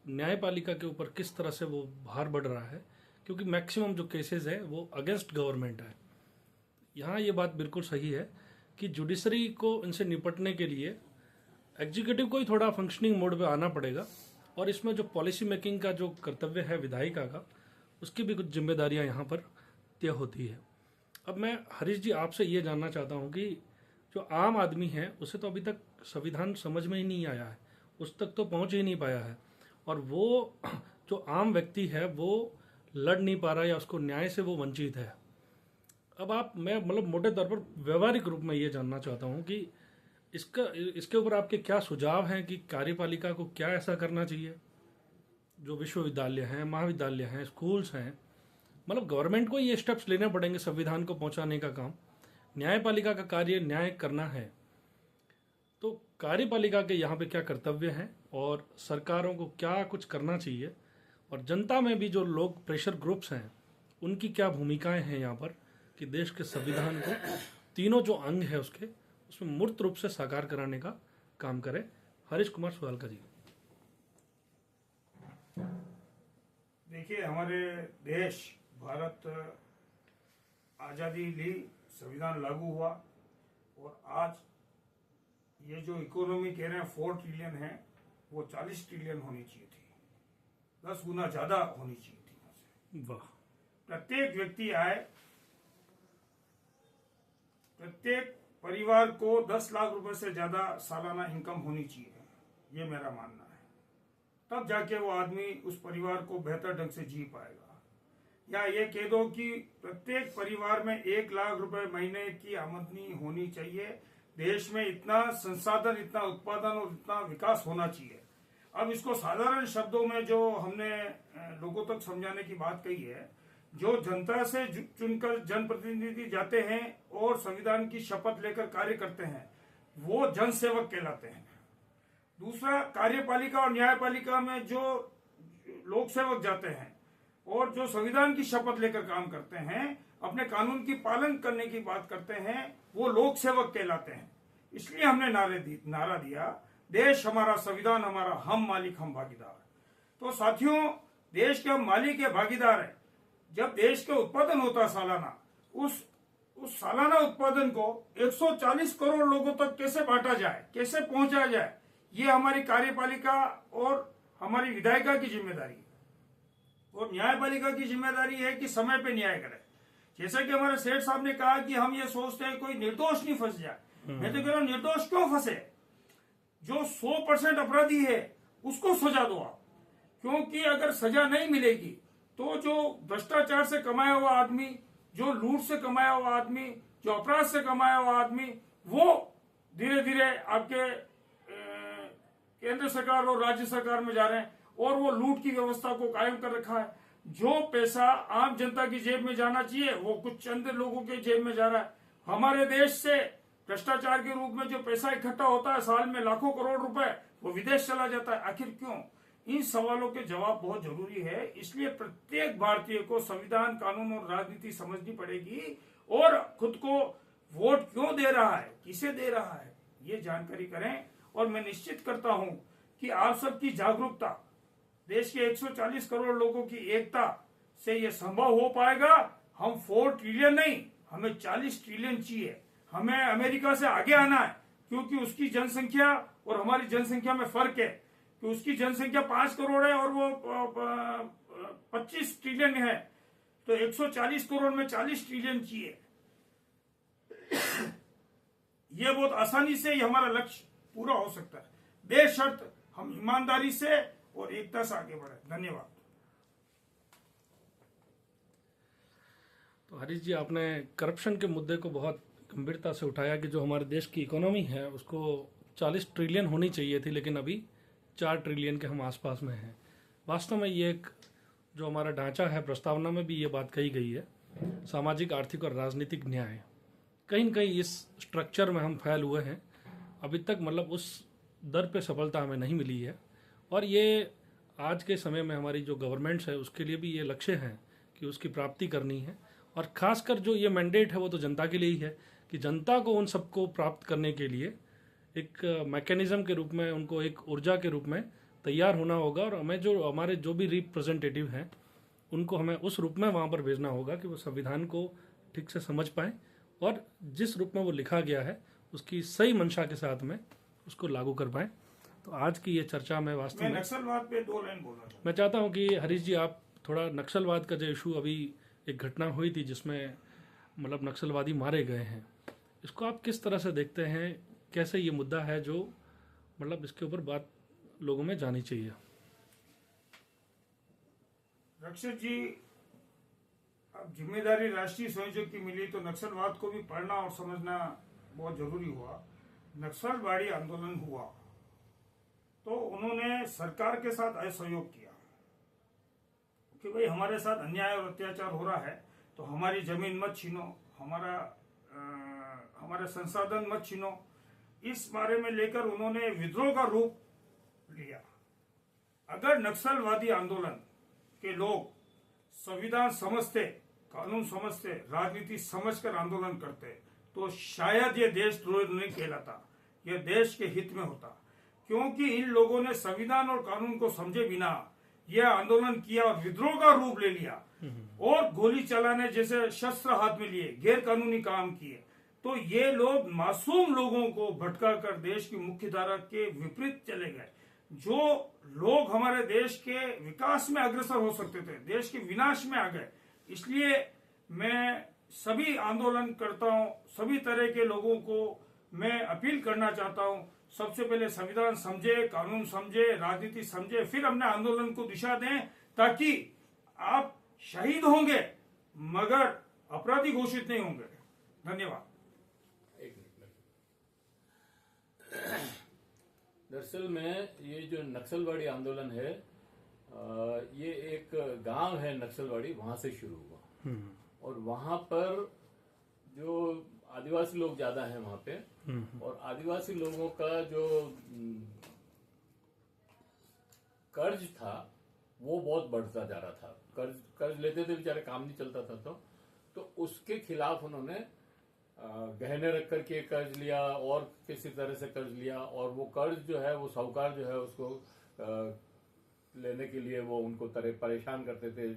न्यायपालिका के ऊपर किस तरह से वो भार बढ़ रहा है, क्योंकि मैक्सिमम जो केसेस है वो अगेंस्ट गवर्नमेंट है। यहाँ ये बात बिल्कुल सही है कि जुडिशरी को इनसे निपटने के लिए एग्जीक्यूटिव को ही थोड़ा फंक्शनिंग मोड पे आना पड़ेगा, और इसमें जो पॉलिसी मेकिंग का जो कर्तव्य है विधायिका का, उसकी भी कुछ जिम्मेदारियां यहाँ पर तय होती है। अब मैं हरीश जी आपसे ये जानना चाहता हूँ कि जो आम आदमी है उसे तो अभी तक संविधान समझ में ही नहीं आया है, उस तक तो पहुँच ही नहीं पाया है, और वो जो आम व्यक्ति है वो लड़ नहीं पा रहा या उसको न्याय से वो वंचित है। अब मैं मतलब मोटे तौर पर व्यवहारिक रूप में ये जानना चाहता हूँ कि इसके ऊपर आपके क्या सुझाव हैं कि कार्यपालिका को क्या ऐसा करना चाहिए? जो विश्वविद्यालय हैं, महाविद्यालय हैं, स्कूल्स हैं, मतलब गवर्नमेंट को ये स्टेप्स लेने पड़ेंगे संविधान को पहुंचाने का काम। न्यायपालिका का कार्य न्याय करना है, तो कार्यपालिका के यहाँ पे क्या कर्तव्य हैं और सरकारों को क्या कुछ करना चाहिए, और जनता में भी जो लोग प्रेशर ग्रुप्स हैं उनकी क्या भूमिकाएं हैं यहाँ पर कि देश के संविधान को तीनों जो अंग है उसमें मूर्त रूप से साकार कराने का काम करे। हरीश कुमार सुवालकर जी। देखिए, हमारे देश भारत आजादी ली, संविधान लागू हुआ, और आज ये जो इकोनॉमी कह रहे हैं 4 ट्रिलियन है, वो 40 ट्रिलियन होनी चाहिए थी, 10 गुना ज्यादा होनी चाहिए थी। वाह। प्रत्येक व्यक्ति आए, प्रत्येक परिवार को 10 लाख रुपए से ज्यादा सालाना इनकम होनी चाहिए, ये मेरा मानना है। तब जाके वो आदमी उस परिवार को बेहतर ढंग से जी पाएगा। या ये कह दो कि प्रत्येक परिवार में 1 लाख रुपए महीने की आमदनी होनी चाहिए। देश में इतना संसाधन, इतना उत्पादन और इतना विकास होना चाहिए। अब इसको साधारण शब्दों में जो हमने लोगों तक समझाने की बात कही है, जो जनता से चुनकर जनप्रतिनिधि जाते हैं और संविधान की शपथ लेकर कार्य करते हैं, वो जन सेवक कहलाते हैं। दूसरा, कार्यपालिका और न्यायपालिका में जो लोक सेवक जाते हैं और जो संविधान की शपथ लेकर काम करते हैं, अपने कानून की पालन करने की बात करते हैं, वो लोक सेवक कहलाते हैं। इसलिए हमने नारा दिया, देश हमारा, संविधान हमारा, हम मालिक हम भागीदार। तो साथियों, देश के हम मालिक या भागीदार है। जब देश का उत्पादन होता सालाना, उस सालाना उत्पादन को 140 करोड़ लोगों तक कैसे बांटा जाए, कैसे पहुंचाया जाए, ये हमारी कार्यपालिका और हमारी विधायिका की जिम्मेदारी है। और न्यायपालिका की जिम्मेदारी है कि समय पे न्याय करे। जैसा कि हमारे सेठ साहब ने कहा कि हम ये सोचते हैं कोई निर्दोष नहीं फंस जाए। मैं तो कह रहा हूं, निर्दोष क्यों फंसे? जो 100% अपराधी है उसको सजा दो आप, क्योंकि अगर सजा नहीं मिलेगी तो जो भ्रष्टाचार से कमाया हुआ आदमी, जो लूट से कमाया हुआ आदमी, जो अपराध से कमाया हुआ आदमी, वो धीरे धीरे आपके केंद्र सरकार और राज्य सरकार में जा रहे हैं और वो लूट की व्यवस्था को कायम कर रखा है। जो पैसा आम जनता की जेब में जाना चाहिए वो कुछ चंद लोगों के जेब में जा रहा है। हमारे देश से भ्रष्टाचार के रूप में जो पैसा इकट्ठा होता है साल में लाखों करोड़ रुपए, वो विदेश चला जाता है। आखिर क्यों? इन सवालों के जवाब बहुत जरूरी है। इसलिए प्रत्येक भारतीय को संविधान, कानून और राजनीति समझनी पड़ेगी और खुद को वोट क्यों दे रहा है, किसे दे रहा है, ये जानकारी करें। और मैं निश्चित करता हूं कि आप सबकी जागरूकता, देश के 140 करोड़ लोगों की एकता से ये संभव हो पाएगा। हम 4 ट्रिलियन नहीं, हमें 40 ट्रिलियन चाहिए। हमें अमेरिका से आगे आना है, क्योंकि उसकी जनसंख्या और हमारी जनसंख्या में फर्क है कि उसकी जनसंख्या 5 करोड़ है और वो 25 ट्रिलियन है। तो 140 करोड़ में 40 ट्रिलियन चाहिए। ये बहुत आसानी से ये हमारा लक्ष्य पूरा हो सकता है, बेशर्त हम ईमानदारी से और एकता से आगे बढ़े। धन्यवाद। तो हरीश जी, आपने करप्शन के मुद्दे को बहुत गंभीरता से उठाया कि जो हमारे देश की इकोनॉमी है उसको 40 ट्रिलियन होनी चाहिए थी, लेकिन अभी 4 ट्रिलियन के हम आसपास में हैं। वास्तव में ये एक जो हमारा ढांचा है, प्रस्तावना में भी ये बात कही गई है, सामाजिक, आर्थिक और राजनीतिक न्याय, कहीं न कहीं इस स्ट्रक्चर में हम फैल हुए हैं। अभी तक मतलब उस दर पे सफलता हमें नहीं मिली है। और ये आज के समय में हमारी जो गवर्नमेंट्स है उसके लिए भी ये लक्ष्य है कि उसकी प्राप्ति करनी है। और खासकर जो ये मैंडेट है वो तो जनता के लिए ही है कि जनता को उन सबको प्राप्त करने के लिए एक मैकेनिज्म के रूप में, उनको एक ऊर्जा के रूप में तैयार होना होगा। और हमें जो हमारे जो भी रिप्रेजेंटेटिव हैं उनको हमें उस रूप में वहाँ पर भेजना होगा कि वो संविधान को ठीक से समझ पाएँ और जिस रूप में वो लिखा गया है उसकी सही मंशा के साथ में उसको लागू कर पाएँ। तो आज की ये चर्चा में वास्तव में नक्सलवाद पे 2 लाइन बोलना चाहता हूं। मैं चाहता हूँ कि हरीश जी आप थोड़ा नक्सलवाद का जो इशू, अभी एक घटना हुई थी जिसमें मतलब नक्सलवादी मारे गए हैं, इसको आप किस तरह से देखते हैं? कैसे ये मुद्दा है जो मतलब इसके ऊपर बात लोगों में जानी चाहिए? रक्षक जी, अब जिम्मेदारी राष्ट्रीय संयोजक की मिली तो नक्सलवाद को भी पढ़ना और समझना बहुत जरूरी हुआ। नक्सलवादी आंदोलन हुआ तो उन्होंने सरकार के साथ असहयोग किया कि भाई हमारे साथ अन्याय और अत्याचार हो रहा है तो हमारी जमीन मत छीनो, हमारे संसाधन मत छीनो। इस बारे में लेकर उन्होंने विद्रोह का रूप लिया। अगर नक्सलवादी आंदोलन के लोग संविधान समझते, कानून समझते, राजनीति समझकर आंदोलन करते तो शायद ये देशद्रोह नहीं कहलाता, यह देश के हित में होता। क्योंकि इन लोगों ने संविधान और कानून को समझे बिना यह आंदोलन किया और विद्रोह का रूप ले लिया और गोली चलाने जैसे शस्त्र हाथ में लिए गैर कानूनी काम किए। तो ये लोग मासूम लोगों को भटका कर देश की मुख्य धारा के विपरीत चले गए। जो लोग हमारे देश के विकास में अग्रसर हो सकते थे, देश के विनाश में आ गए। इसलिए मैं सभी आंदोलनकर्ताओं, सभी तरह के लोगों को मैं अपील करना चाहता हूं, सबसे पहले संविधान समझे, कानून समझे, राजनीति समझे, फिर अपने आंदोलन को दिशा दें, ताकि आप शहीद होंगे मगर अपराधी घोषित नहीं होंगे। धन्यवाद। दरअसल में ये जो नक्सलवाड़ी आंदोलन है, ये एक गांव है नक्सलवाड़ी, वहां से शुरू हुआ। और वहां पर जो आदिवासी लोग ज्यादा हैं वहां पे, और आदिवासी लोगों का जो कर्ज था वो बहुत बढ़ता जा रहा था। कर्ज लेते थे बेचारे, काम नहीं चलता था। तो उसके खिलाफ उन्होंने गहने रख करके कर्ज लिया और किसी तरह से कर्ज लिया, और वो कर्ज जो है वो साहूकार जो है उसको लेने के लिए वो उनको परेशान करते थे,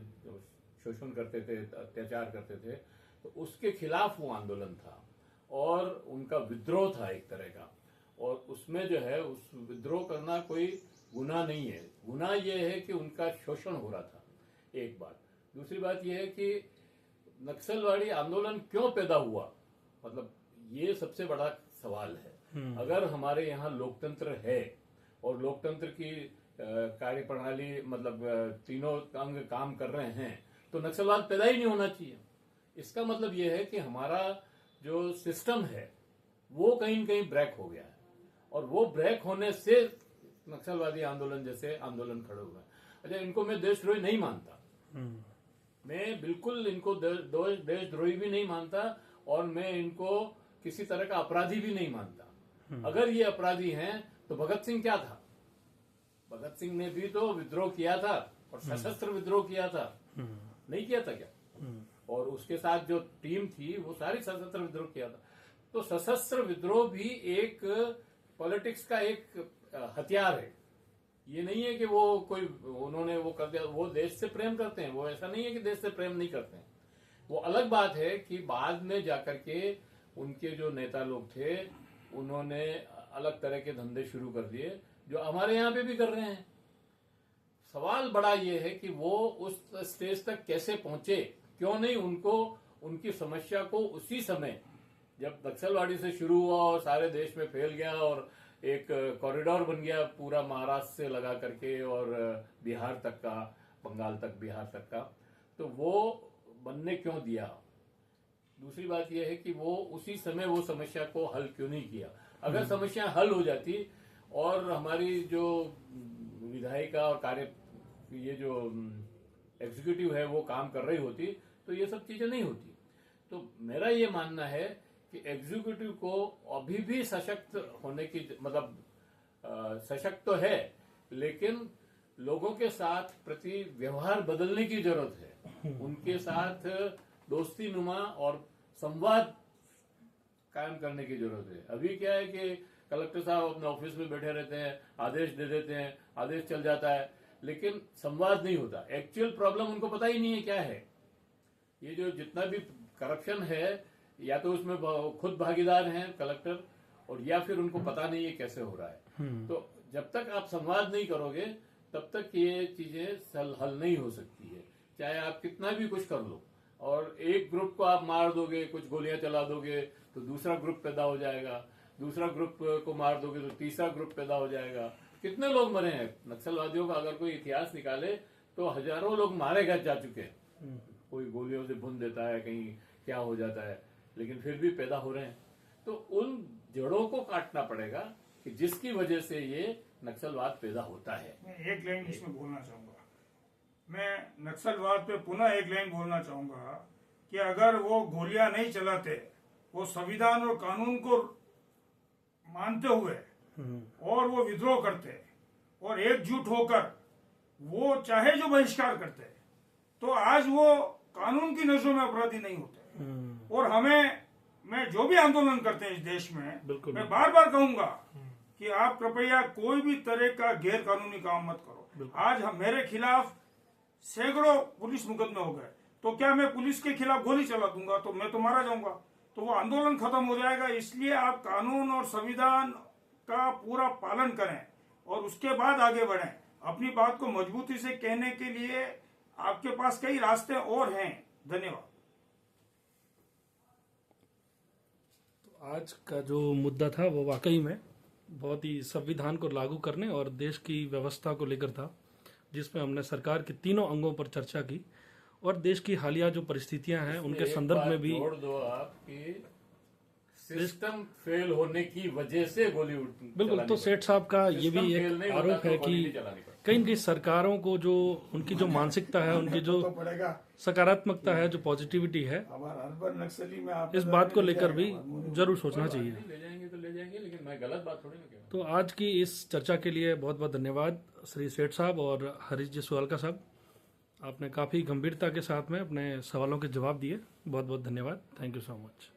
शोषण करते थे, अत्याचार करते थे। तो उसके खिलाफ वो आंदोलन था और उनका विद्रोह था एक तरह का। और उसमें जो है उस विद्रोह करना कोई गुनाह नहीं है। गुनाह ये है कि उनका शोषण हो रहा था, एक बात। दूसरी बात यह है कि नक्सलवाड़ी आंदोलन क्यों पैदा हुआ, मतलब ये सबसे बड़ा सवाल है। अगर हमारे यहाँ लोकतंत्र है और लोकतंत्र की कार्य प्रणाली, मतलब तीनों अंग काम कर रहे हैं, तो नक्सलवाद पैदा ही नहीं होना चाहिए। इसका मतलब यह है कि हमारा जो सिस्टम है वो कहीं न कहीं ब्रेक हो गया है, और वो ब्रेक होने से नक्सलवादी आंदोलन जैसे आंदोलन खड़े हुए हैं। अच्छा, इनको मैं देशद्रोही नहीं मानता, मैं बिल्कुल इनको देशद्रोही भी नहीं मानता और मैं इनको किसी तरह का अपराधी भी नहीं मानता। अगर ये अपराधी हैं तो भगत सिंह क्या था? भगत सिंह ने भी तो विद्रोह किया था और सशस्त्र विद्रोह किया था, नहीं किया था क्या? और उसके साथ जो टीम थी वो सारी सशस्त्र विद्रोह किया था। तो सशस्त्र विद्रोह भी एक पॉलिटिक्स का एक हथियार है। ये नहीं है कि वो कोई उन्होंने वो कर दिया, वो देश से प्रेम करते हैं, वो ऐसा नहीं है कि देश से प्रेम नहीं करते हैं। वो अलग बात है कि बाद में जाकर के उनके जो नेता लोग थे उन्होंने अलग तरह के धंधे शुरू कर दिए जो हमारे यहाँ पे भी कर रहे हैं। सवाल बड़ा ये है कि वो उस स्टेज तक कैसे पहुंचे, क्यों नहीं उनको उनकी समस्या को उसी समय जब नक्सलवाड़ी से शुरू हुआ और सारे देश में फैल गया और एक कॉरिडोर बन गया पूरा महाराष्ट्र से लगा करके और बिहार तक का, बंगाल तक, बिहार तक का, तो वो बनने क्यों दिया? दूसरी बात यह है कि वो उसी समय वो समस्या को हल क्यों नहीं किया? अगर समस्या हल हो जाती और हमारी जो विधायिका और कार्य ये जो एग्जीक्यूटिव है वो काम कर रही होती तो ये सब चीजें नहीं होती। तो मेरा ये मानना है कि एग्जीक्यूटिव को अभी भी सशक्त होने की मतलब सशक्त तो है लेकिन लोगों के साथ प्रति व्यवहार बदलने की जरूरत है। उनके साथ दोस्ती नुमा और संवाद कायम करने की जरूरत है। अभी क्या है कि कलेक्टर साहब अपने ऑफिस में बैठे रहते हैं, आदेश दे देते हैं, आदेश चल जाता है लेकिन संवाद नहीं होता। एक्चुअल प्रॉब्लम उनको पता ही नहीं है क्या है। ये जो जितना भी करप्शन है या तो उसमें खुद भागीदार हैं कलेक्टर और या फिर उनको पता नहीं है कैसे हो रहा है। तो जब तक आप संवाद नहीं करोगे तब तक ये चीजें हल नहीं हो सकती है, चाहे आप कितना भी कुछ कर लो। और एक ग्रुप को आप मार दोगे, कुछ गोलियां चला दोगे तो दूसरा ग्रुप पैदा हो जाएगा, दूसरा ग्रुप को मार दोगे तो तीसरा ग्रुप पैदा हो जाएगा। कितने लोग मरे हैं नक्सलवादियों का अगर कोई इतिहास निकाले तो हजारों लोग मारे गए जा चुके हैं। कोई गोलियों से भून देता है, कहीं क्या हो जाता है, लेकिन फिर भी पैदा हो रहे हैं। तो उन जड़ों को काटना पड़ेगा कि जिसकी वजह से ये नक्सलवाद पैदा होता है। मैं एक लाइन इसमें बोलना चाहूंगा। मैं नक्सलवाद पे पुनः एक लाइन बोलना चाहूंगा कि अगर वो गोलियां नहीं चलाते, वो संविधान और कानून को मानते हुए और वो विद्रोह करते और एकजुट होकर वो चाहे जो बहिष्कार करते तो आज वो कानून की नजरों में अपराधी नहीं होते। और मैं जो भी आंदोलन करते हैं इस देश में, मैं बार बार कहूंगा कि आप कृपया कोई भी तरह का गैर कानूनी काम मत करो। आज मेरे खिलाफ सैकड़ों पुलिस मुकदमे हो गए, तो क्या मैं पुलिस के खिलाफ गोली चला दूंगा तो मैं तो मारा जाऊंगा? तो वो आंदोलन खत्म हो जाएगा। इसलिए आप कानून और संविधान का पूरा पालन करें और उसके बाद आगे बढ़ें। अपनी बात को मजबूती से कहने के लिए आपके पास कई रास्ते और हैं। धन्यवाद। तो आज का जो मुद्दा था वो वाकई में बहुत ही संविधान को लागू करने और देश की व्यवस्था को लेकर था, जिसमें हमने सरकार के तीनों अंगों पर चर्चा की और देश की हालिया जो परिस्थितियां हैं उनके संदर्भ में भी जोड़ दो आपकी सिस्टम फेल होने की वजह से गोली बिल्कुल। तो सेठ साहब का ये भी एक आरोप है कि कहीं कहीं सरकारों को जो उनकी जो मानसिकता है, उनकी जो सकारात्मकता है, जो पॉजिटिविटी है, इस बात को लेकर भी जरूर सोचना चाहिए। ले जाएंगे तो ले जाएंगे, लेकिन मैं गलत बात थोड़ी ना कह रहा हूं। तो आज की इस चर्चा के लिए बहुत बहुत धन्यवाद श्री सेठ साहब और हरीश जी सुवालका साहब। आपने काफी गंभीरता के साथ में अपने सवालों के जवाब दिए। बहुत बहुत धन्यवाद। Thank you so much.